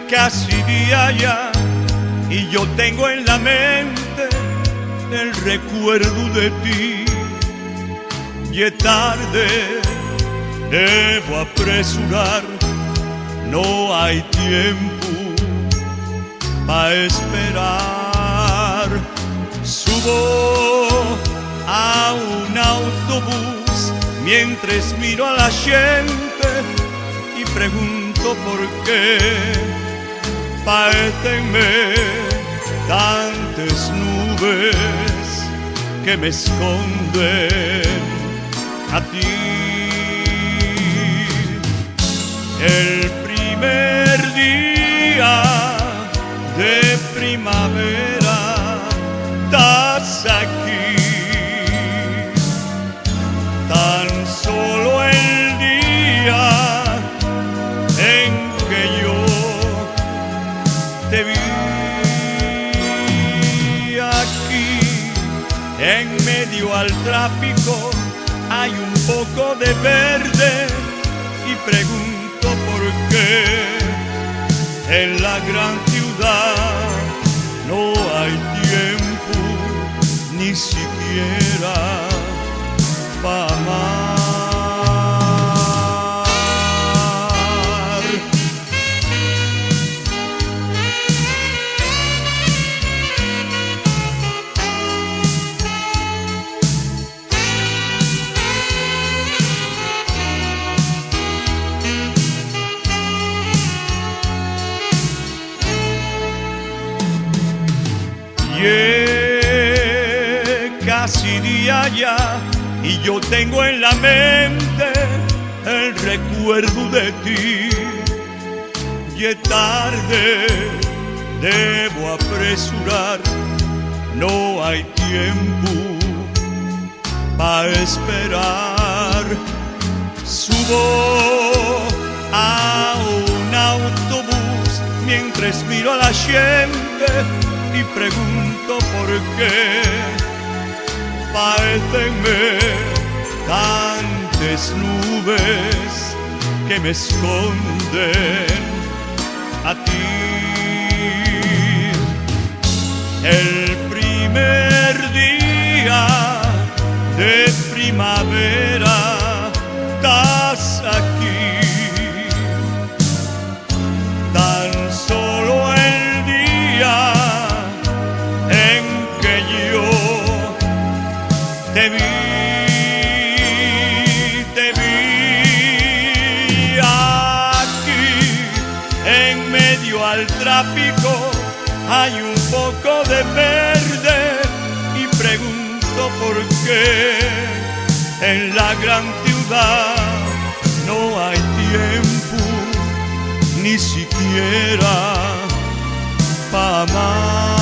Casi día ya y yo tengo en la mente el recuerdo de ti. Y es tarde, debo apresurar, no hay tiempo para esperar. Subo a un autobús mientras miro a la gente y pregunto por qué parécenme tantas nubes que me esconden a ti. El primer día de primavera estás aquí, tan solo el día en que yo te vi. Aquí en medio al tráfico hay un poco de verde y pregunto por qué en la gran ciudad no hay tiempo ni siquiera para amar. Casi día ya y yo tengo en la mente el recuerdo de ti. Y es tarde, debo apresurar, no hay tiempo para esperar. Subo a un autobús mientras miro a la gente y pregunto por qué parécenme tantas nubes que me esconden a ti. El primer día de primavera estás aquí, tan solo el día en que yo te vi aquí en medio al tráfico hay un poco de verde y pregunto por qué en la gran ciudad no hay tiempo ni siquiera para amar.